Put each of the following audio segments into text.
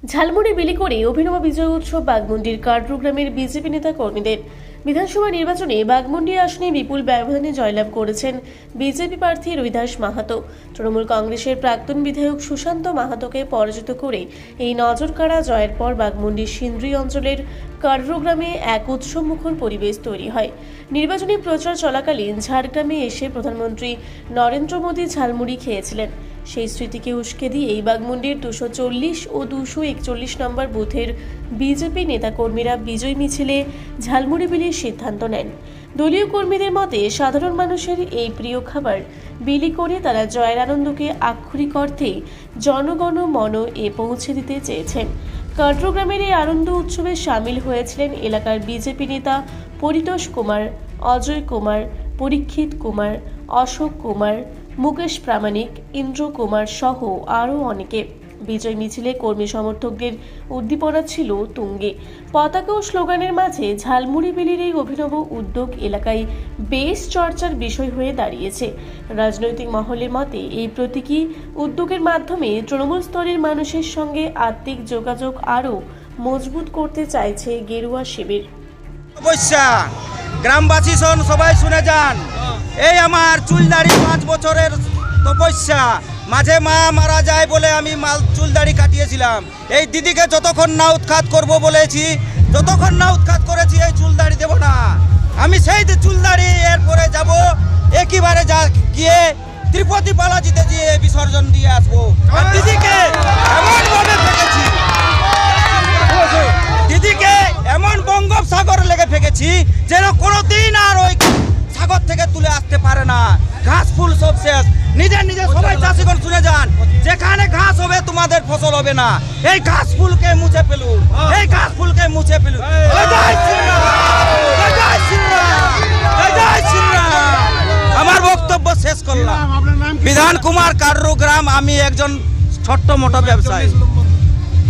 ঝালমুড়ি বিলি করে অভিনব বিজয় উৎসব বাগমুন্ডির কার্যক্রমের বিজেপি নেতা কর্মীদের। বিধানসভা নির্বাচনে বাগমুন্ডি আসনে বিপুল ব্যবধানে জয়লাভ করেছেন বিজেপি প্রার্থী রুইদাস মাহাতো। তৃণমূল কংগ্রেসের প্রাক্তন বিধায়ক সুশান্ত মাহাতোকে পরাজিত করে এই নজরকাড়া জয়ের পর বাগমুন্ডির সিন্দ্রি অঞ্চলের কার্যক্রমে এক উৎসবমুখর পরিবেশ তৈরি হয়। নির্বাচনী প্রচার চলাকালীন ঝাড়গ্রামে এসে প্রধানমন্ত্রী নরেন্দ্র মোদী ঝালমুড়ি খেয়েছিলেন। সেই স্মৃতিকে উস্কে দিয়েই বাগমুন্ডির 240 ও 241 নম্বর বুথের বিজেপি নেতাকর্মীরা বিজয় মিছিলে ঝালমুড়ি বিলির সিদ্ধান্ত নেন। দলীয় কর্মীদের মতে সাধারণ মানুষের এই প্রিয় খাবার বিলি করে তারা জয়ের আনন্দকে আক্ষরিক অর্থে জনগণ মন এ পৌঁছে দিতে চেয়েছেন। কার্যক্রমের এই আনন্দ উৎসবে সামিল হয়েছিলেন এলাকার বিজেপি নেতা পরিতোষ কুমার, অজয় কুমার, পরীক্ষিত কুমার, অশোক কুমার, মুকেশ প্রামাণিক, ইন্দ্র কুমার সহ আরও অনেকে। বিজয় মিছিলে কর্মী সমর্থকদের উদ্দীপনা ছিল তুঙ্গে। পতাকা ও স্লোগানের মাঝে ঝালমুড়ি বিলির এই অভিনব উদ্যোগ এলাকায় বেশ চর্চার বিষয় হয়ে দাঁড়িয়েছে। রাজনৈতিক মহলের মতে এই প্রতীকী উদ্যোগের মাধ্যমে তৃণমূল স্তরের মানুষের সঙ্গে আত্মিক যোগাযোগ আরও মজবুত করতে চাইছে গেরুয়া শিবির। গ্রামবাসী সবাই শুনে যান, এই আমার চুলদাড়ি 5 বছরের তপস্যা। মাঝে মা মারা যায় বলে আমি চুলদাড়ি কাটিয়েছিলাম। এই দিদিকে যতক্ষণ না উৎখাত করব বলেছি, যতক্ষণ না উৎখাত করেছি এই চুলদাড়ি দেব না। আমি সেই চুলদাড়ি এরপরে যাব একইবারে গিয়ে তিরুপতি বালাজিতে গিয়ে বিসর্জন দিয়ে আসবো। আর দিদিকে এমনভাবে ফেঁকেছি, দিদিকে এমন বঙ্গোপসাগরে লেগে ফেঁকেছি যেন কোনোদিন আর ওই সাগর থেকে তুলে আসতে পারে না। ঘাস ফুল সব শেষ। নিজে নিজে সবাই চাষিগণ শুনে যান, যেখানে ঘাস হবে তোমাদের ফসল হবে না। এই ঘাস ফুলকে মুছে ফেলুন, এই ঘাস ফুলকে মুছে ফেলুন। আমার বক্তব্য শেষ করলাম। বিধান কুমার কার্যগ্রাম, আমি একজন ছোট্ট মোটো ব্যবসায়ী।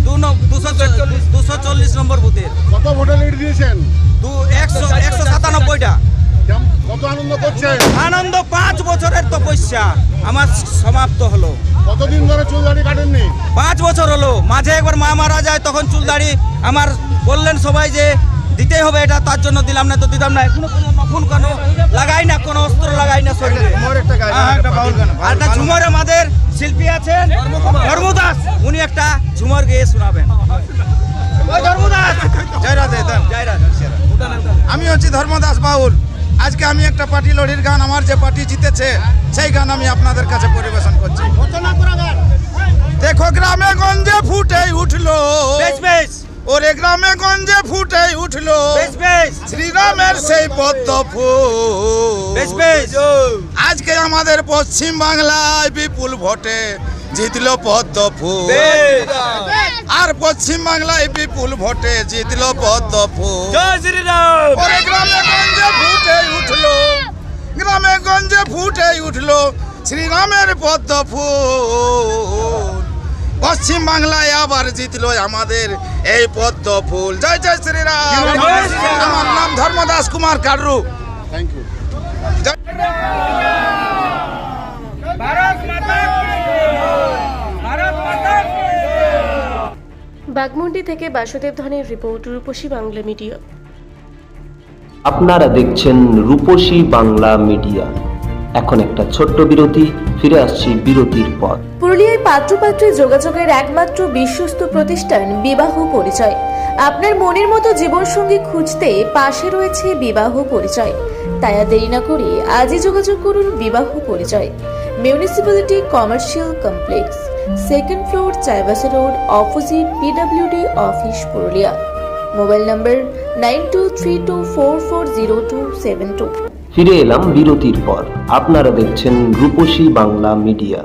240 নম্বর বুথের। কত ভোটে লিড দিয়েছেন? 197টা। কত আনন্দ করছেন? আনন্দ 5 বছরের তপস্যা আমার সমাপ্ত হলো। কতদিন ধরে চুলদাড়ি কাটেননি? 5 বছর হলো। মাঝে একবার মা মারা যায়, তখন চুলদাড়ি আমার বললেন সবাই যে দিতেই হবে, এটা তার জন্য দিলাম, না তো দিতাম না। এখনো কোনো নফুন কেন লাগাই না, কোনো অস্ত্র লাগাই না শরীরে। আর একটা ঝুমর আমাদের শিল্পী আছেন ধর্মদাস, উনি একটা ঝুমর গেয়ে শোনাবেন। ধর্মদাস, আমি হচ্ছি ধর্মদাস বাউল। আজকে আমি একটা পার্টি লড়ির গান, আমার যে পার্টি জিতেছে সেই গান আমি আপনাদের কাছে পরিবেশন করছি। দেখো গ্রামে গঞ্জে ফুটে উঠলো, ওরে গ্রামে গঞ্জে ফুটে উঠলো শ্রীরামের সেই পদ্ম ফুল। আজকে আমাদের পশ্চিম বাংলায় বিপুল ভোটে জিতলো পদ্ম ফুল। আর পশ্চিম বাংলায় বিপুল ভোটে জিতলো পদ্ম ফুল। ওরে গ্রামে গঞ্জে ফুটে উঠলো, গ্রামে গঞ্জে ফুটে উঠলো শ্রীরামের পদ্ম ফুল। পশ্চিম বাংলায় আবার জিতলো আমাদের এই পদ্ম ফুল। জয় জয় শ্রীরাম। আমার নাম ধর্মদাস কুমার কারু। Thank you. বাগমুন্ডি থেকে বাসুদেব ধনের রিপোর্ট, রূপসী বাংলা মিডিয়া। আপনারা দেখছেন রূপসী বাংলা মিডিয়া। এখন একটা ছোট্ট বিরতি, ফিরে আসছি বিরতির পর। পুরুলিয়ায় পাত্রপাত্রী যোগাযোগের একমাত্র বিশ্বস্ত প্রতিষ্ঠান বিবাহ পরিচয়। আপনার মনের মতো জীবনসঙ্গী খুঁজতে পাশে রয়েছে বিবাহ পরিচয়। তাই আর দেরি না করে আজই যোগাযোগ করুন বিবাহ পরিচয়। Municipality commercial complex, 2nd floor, Chaibasa road, opposite PWD office, Purulia. Mobile নম্বর 9232440272। ফিরে এলাম বিরতির পর। আপনারা দেখছেন রূপসী বাংলা মিডিয়া।